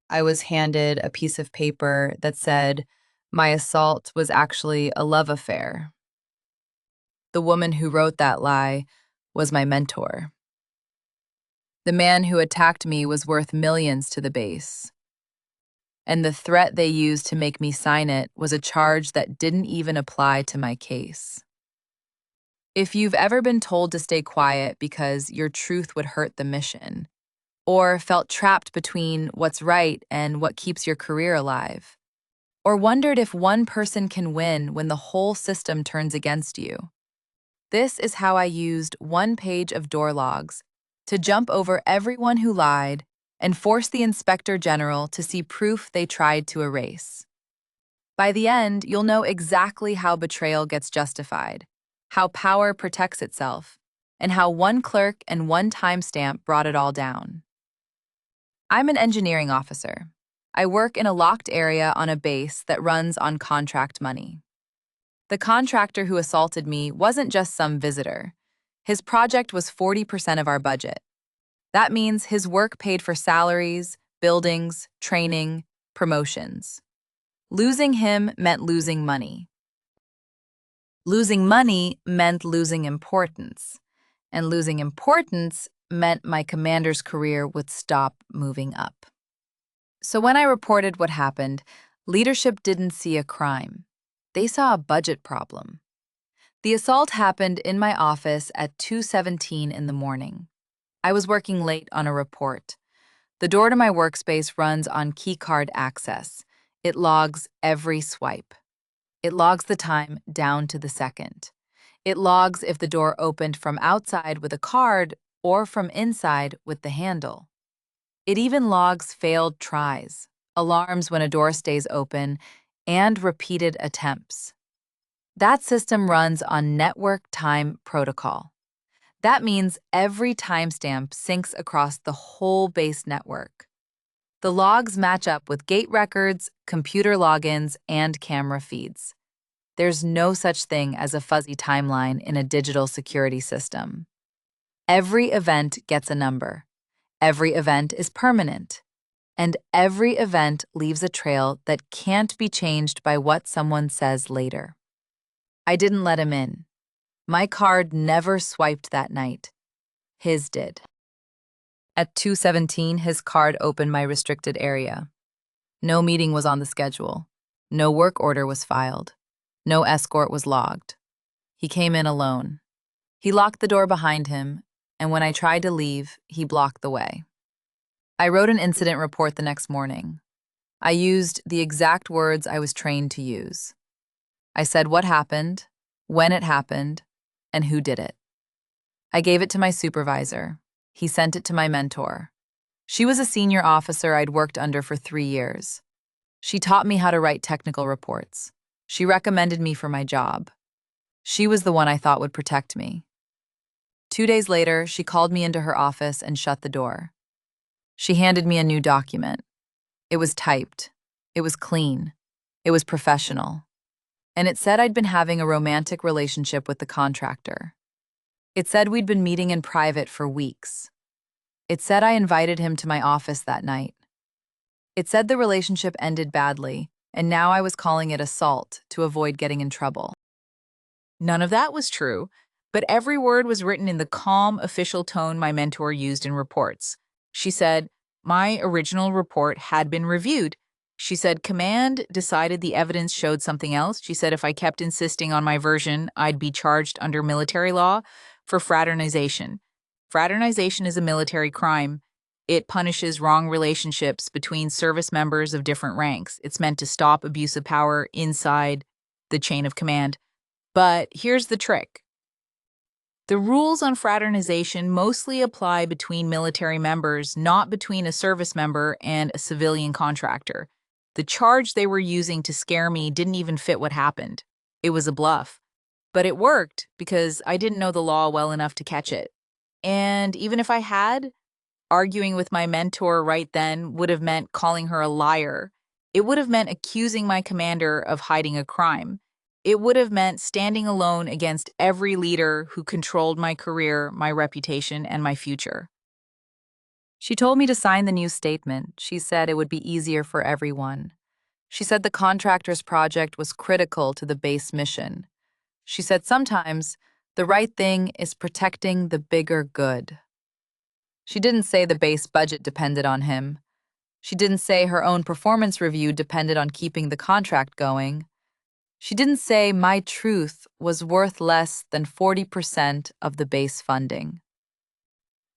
I was handed a piece of paper that said my assault was actually a love affair. The woman who wrote that lie was my mentor. The man who attacked me was worth millions to the base. And the threat they used to make me sign it was a charge that didn't even apply to my case. If you've ever been told to stay quiet because your truth would hurt the mission, or felt trapped between what's right and what keeps your career alive, or wondered if one person can win when the whole system turns against you, this is how I used one page of door logs to jump over everyone who lied and force the inspector general to see proof they tried to erase. By the end, you'll know exactly how betrayal gets justified, how power protects itself, and how one clerk and one timestamp brought it all down. I'm an engineering officer. I work in a locked area on a base that runs on contract money. The contractor who assaulted me wasn't just some visitor. His project was 40% of our budget. That means his work paid for salaries, buildings, training, promotions. Losing him meant losing money. Losing money meant losing importance. And losing importance meant my commander's career would stop moving up. So when I reported what happened, leadership didn't see a crime. They saw a budget problem. The assault happened in my office at 2:17 in the morning. I was working late on a report. The door to my workspace runs on keycard access. It logs every swipe. It logs the time down to the second. It logs if the door opened from outside with a card or from inside with the handle. It even logs failed tries, alarms when a door stays open, and repeated attempts. That system runs on network time protocol. That means every timestamp syncs across the whole base network. The logs match up with gate records, computer logins, and camera feeds. There's no such thing as a fuzzy timeline in a digital security system. Every event gets a number. Every event is permanent. And every event leaves a trail that can't be changed by what someone says later. I didn't let him in. My card never swiped that night. His did. At 2:17, his card opened my restricted area. No meeting was on the schedule. No work order was filed. No escort was logged. He came in alone. He locked the door behind him, and when I tried to leave, he blocked the way. I wrote an incident report the next morning. I used the exact words I was trained to use. I said what happened, when it happened, and who did it. I gave it to my supervisor. He sent it to my mentor. She was a senior officer I'd worked under for 3 years. She taught me how to write technical reports. She recommended me for my job. She was the one I thought would protect me. 2 days later, she called me into her office and shut the door. She handed me a new document. It was typed. It was clean. It was professional. And it said I'd been having a romantic relationship with the contractor. It said we'd been meeting in private for weeks. It said I invited him to my office that night. It said the relationship ended badly, and now I was calling it assault to avoid getting in trouble. None of that was true, but every word was written in the calm, official tone my mentor used in reports. She said, my original report had been reviewed. She said, command decided the evidence showed something else. She said if I kept insisting on my version, I'd be charged under military law for fraternization. Fraternization is a military crime. It punishes wrong relationships between service members of different ranks. It's meant to stop abuse of power inside the chain of command. But here's the trick. The rules on fraternization mostly apply between military members, not between a service member and a civilian contractor. The charge they were using to scare me didn't even fit what happened. It was a bluff. But it worked because I didn't know the law well enough to catch it. And even if I had, arguing with my mentor right then would have meant calling her a liar. It would have meant accusing my commander of hiding a crime. It would have meant standing alone against every leader who controlled my career, my reputation, and my future. She told me to sign the new statement. She said it would be easier for everyone. She said the contractor's project was critical to the base mission. She said sometimes the right thing is protecting the bigger good. She didn't say the base budget depended on him. She didn't say her own performance review depended on keeping the contract going. She didn't say my truth was worth less than 40% of the base funding.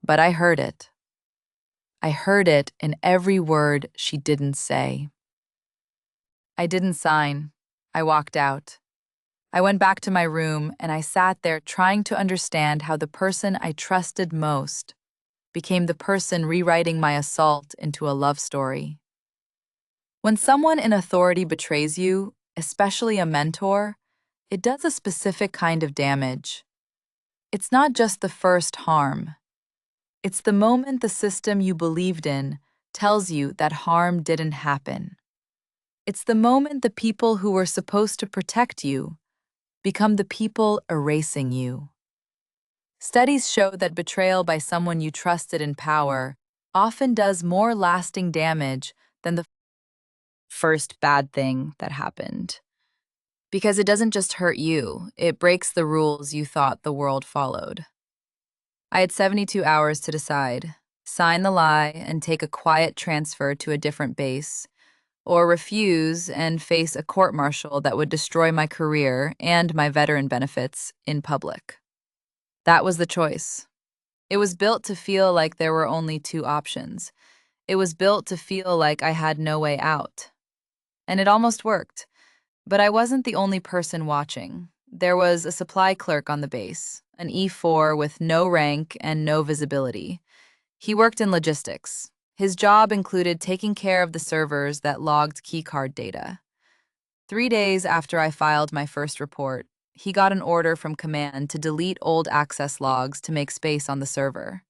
But I heard it. I heard it in every word she didn't say. I didn't sign. I walked out. I went back to my room and I sat there trying to understand how the person I trusted most became the person rewriting my assault into a love story. When someone in authority betrays you, especially a mentor, it does a specific kind of damage. It's not just the first harm. It's the moment the system you believed in tells you that harm didn't happen. It's the moment the people who were supposed to protect you become the people erasing you. Studies show that betrayal by someone you trusted in power often does more lasting damage than the first bad thing that happened. Because it doesn't just hurt you, it breaks the rules you thought the world followed. I had 72 hours to decide: sign the lie and take a quiet transfer to a different base, or refuse and face a court-martial that would destroy my career and my veteran benefits in public. That was the choice. It was built to feel like there were only two options. It was built to feel like I had no way out. And it almost worked. But I wasn't the only person watching. There was a supply clerk on the base, an E4 with no rank and no visibility. He worked in logistics. His job included taking care of the servers that logged keycard data. 3 days after I filed my first report, he got an order from command to delete old access logs to make space on the server.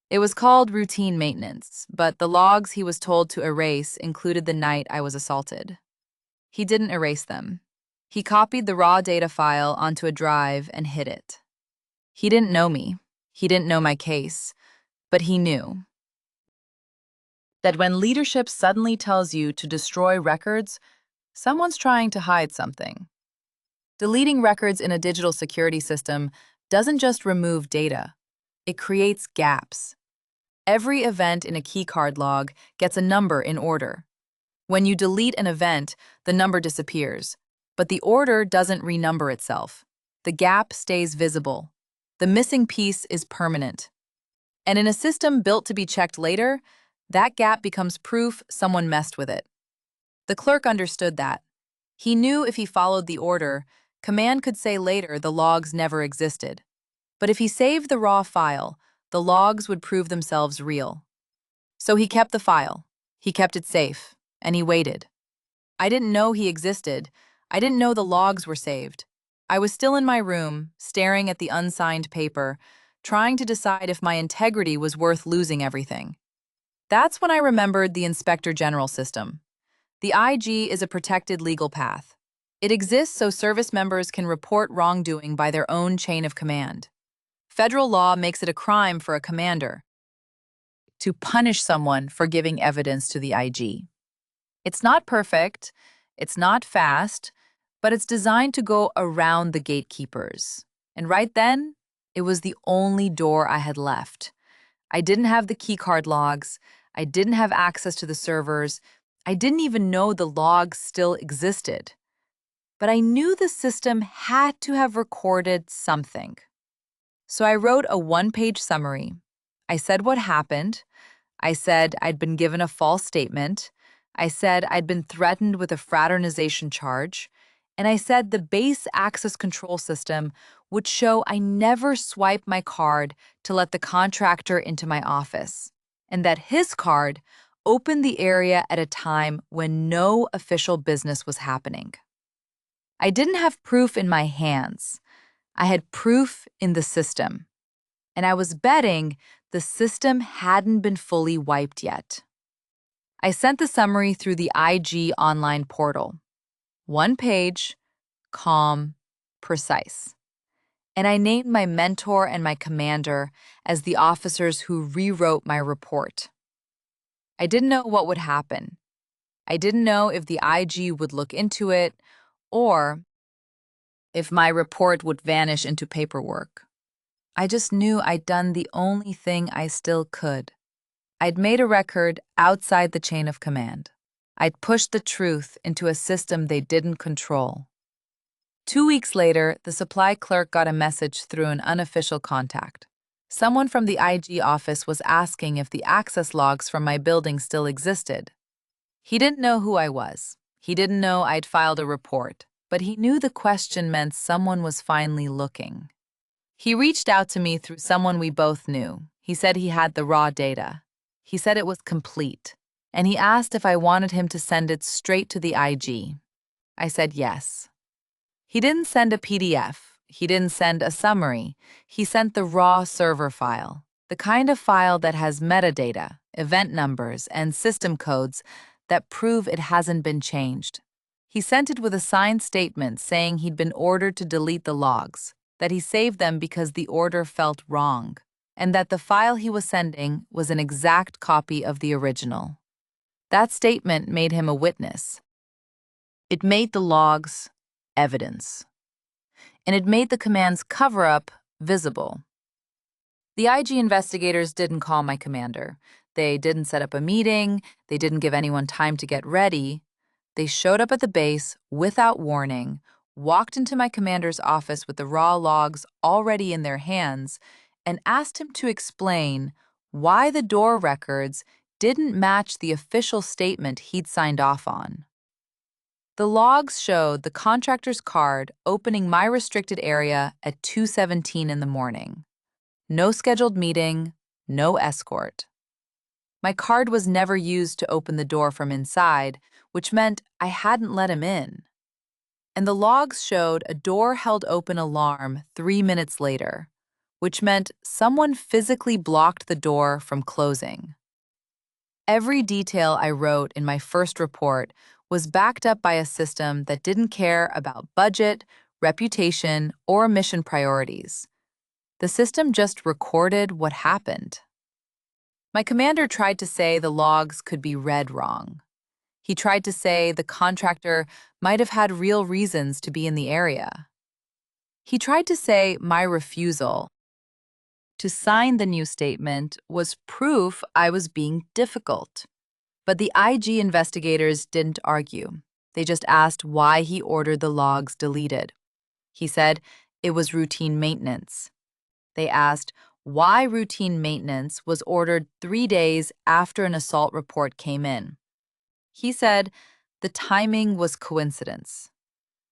It was called routine maintenance, but the logs he was told to erase included the night I was assaulted. He didn't erase them. He copied the raw data file onto a drive and hid it. He didn't know me. He didn't know my case. But he knew that when leadership suddenly tells you to destroy records, someone's trying to hide something. Deleting records in a digital security system doesn't just remove data. It creates gaps. Every event in a keycard log gets a number in order. When you delete an event, the number disappears, but the order doesn't renumber itself. The gap stays visible. The missing piece is permanent. And in a system built to be checked later, that gap becomes proof someone messed with it. The clerk understood that. He knew if he followed the order, command could say later the logs never existed. But if he saved the raw file, the logs would prove themselves real. So he kept the file. He kept it safe. And he waited. I didn't know he existed. I didn't know the logs were saved. I was still in my room, staring at the unsigned paper, trying to decide if my integrity was worth losing everything. That's when I remembered the Inspector General system. The IG is a protected legal path. It exists so service members can report wrongdoing by their own chain of command. Federal law makes it a crime for a commander to punish someone for giving evidence to the IG. It's not perfect, it's not fast, but it's designed to go around the gatekeepers. And right then, it was the only door I had left. I didn't have the keycard logs, I didn't have access to the servers, I didn't even know the logs still existed. But I knew the system had to have recorded something. So I wrote a one-page summary. I said what happened. I said I'd been given a false statement. I said I'd been threatened with a fraternization charge, and I said the base access control system would show I never swiped my card to let the contractor into my office, and that his card opened the area at a time when no official business was happening. I didn't have proof in my hands. I had proof in the system, and I was betting the system hadn't been fully wiped yet. I sent the summary through the IG online portal. One page, calm, precise. and I named my mentor and my commander as the officers who rewrote my report. I didn't know what would happen. I didn't know if the IG would look into it or if my report would vanish into paperwork. I just knew I'd done the only thing I still could. I'd made a record outside the chain of command. I'd pushed the truth into a system they didn't control. 2 weeks later, the supply clerk got a message through an unofficial contact. Someone from the IG office was asking if the access logs from my building still existed. He didn't know who I was. He didn't know I'd filed a report, but he knew the question meant someone was finally looking. He reached out to me through someone we both knew. He said he had the raw data. He said it was complete, and he asked if I wanted him to send it straight to the IG. I said yes. He didn't send a PDF. He didn't send a summary. He sent the raw server file, the kind of file that has metadata, event numbers, and system codes that prove it hasn't been changed. He sent it with a signed statement saying he'd been ordered to delete the logs, that he saved them because the order felt wrong, and that the file he was sending was an exact copy of the original. That statement made him a witness. It made the logs evidence, and it made the command's cover-up visible. The IG investigators didn't call my commander. They didn't set up a meeting. They didn't give anyone time to get ready. They showed up at the base without warning, walked into my commander's office with the raw logs already in their hands, and asked him to explain why the door records didn't match the official statement he'd signed off on. The logs showed the contractor's card opening my restricted area at 2:17 in the morning. No scheduled meeting, no escort. My card was never used to open the door from inside, which meant I hadn't let him in. And the logs showed a door held open alarm 3 minutes later, which meant someone physically blocked the door from closing. Every detail I wrote in my first report was backed up by a system that didn't care about budget, reputation, or mission priorities. The system just recorded what happened. My commander tried to say the logs could be read wrong. He tried to say the contractor might have had real reasons to be in the area. He tried to say my refusal to sign the new statement was proof I was being difficult. But the IG investigators didn't argue. They just asked why he ordered the logs deleted. He said it was routine maintenance. They asked why routine maintenance was ordered 3 days after an assault report came in. He said the timing was coincidence.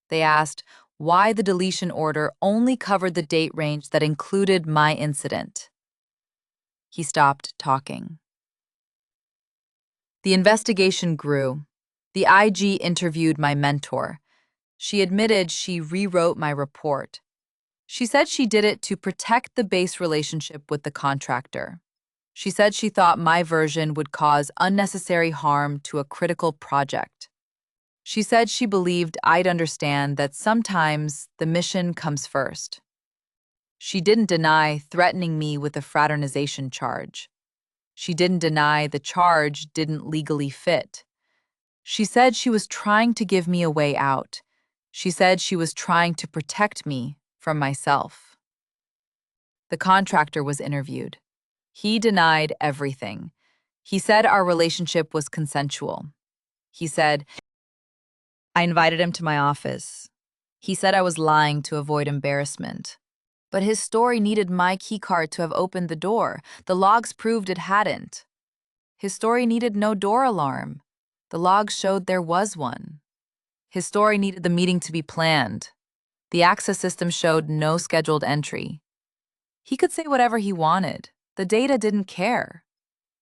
They asked why the deletion order only covered the date range that included my incident. He stopped talking. The investigation grew. The IG interviewed my mentor. She admitted she rewrote my report. She said she did it to protect the base relationship with the contractor. She said she thought my version would cause unnecessary harm to a critical project. She said she believed I'd understand that sometimes the mission comes first. She didn't deny threatening me with a fraternization charge. She didn't deny the charge didn't legally fit. She said she was trying to give me a way out. She said she was trying to protect me from myself. The contractor was interviewed. He denied everything. He said our relationship was consensual. He said, I invited him to my office. He said I was lying to avoid embarrassment. But his story needed my keycard to have opened the door. The logs proved it hadn't. His story needed no door alarm. The logs showed there was one. His story needed the meeting to be planned. The access system showed no scheduled entry. He could say whatever he wanted. The data didn't care.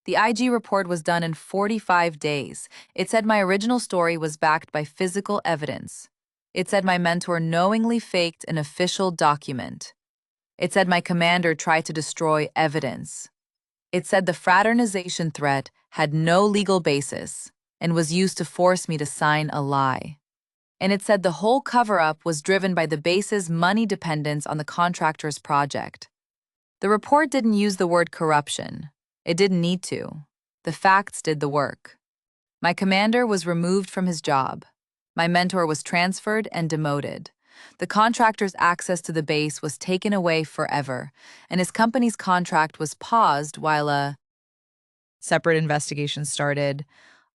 The IG report was done in 45 days. It said my original story was backed by physical evidence. It said my mentor knowingly faked an official document. It said my commander tried to destroy evidence. It said the fraternization threat had no legal basis and was used to force me to sign a lie. and it said the whole cover-up was driven by the base's money dependence on the contractor's project. The report didn't use the word corruption. It didn't need to. The facts did the work. My commander was removed from his job. My mentor was transferred and demoted. The contractor's access to the base was taken away forever, and his company's contract was paused while a separate investigation started.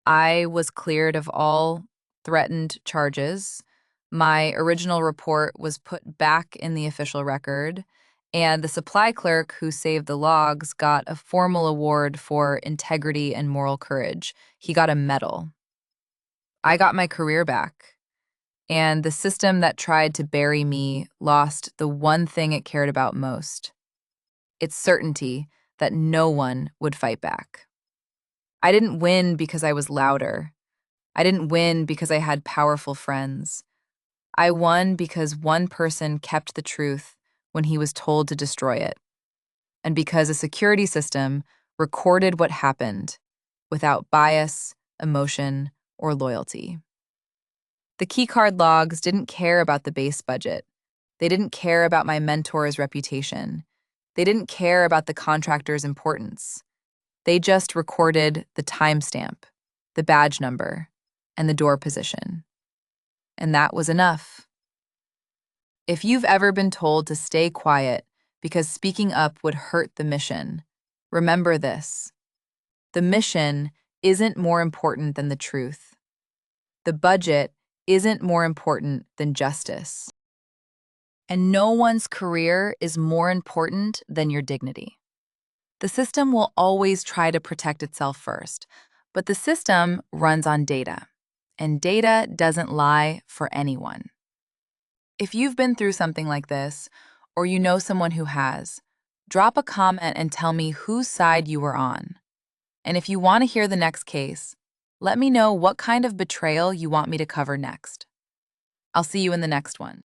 I was cleared of all threatened charges. My original report was put back in the official record, and the supply clerk who saved the logs got a formal award for integrity and moral courage. He got a medal. I got my career back, and the system that tried to bury me lost the one thing it cared about most: its certainty that no one would fight back. I didn't win because I was louder. I didn't win because I had powerful friends. I won because one person kept the truth when he was told to destroy it, and because a security system recorded what happened without bias, emotion, or loyalty. The keycard logs didn't care about the base budget. They didn't care about my mentor's reputation. They didn't care about the contractor's importance. They just recorded the timestamp, the badge number, and the door position. And that was enough. If you've ever been told to stay quiet because speaking up would hurt the mission, remember this: the mission isn't more important than the truth. The budget isn't more important than justice. And no one's career is more important than your dignity. The system will always try to protect itself first, but the system runs on data, and data doesn't lie for anyone. If you've been through something like this, or you know someone who has, drop a comment and tell me whose side you were on. And if you want to hear the next case, let me know what kind of betrayal you want me to cover next. I'll see you in the next one.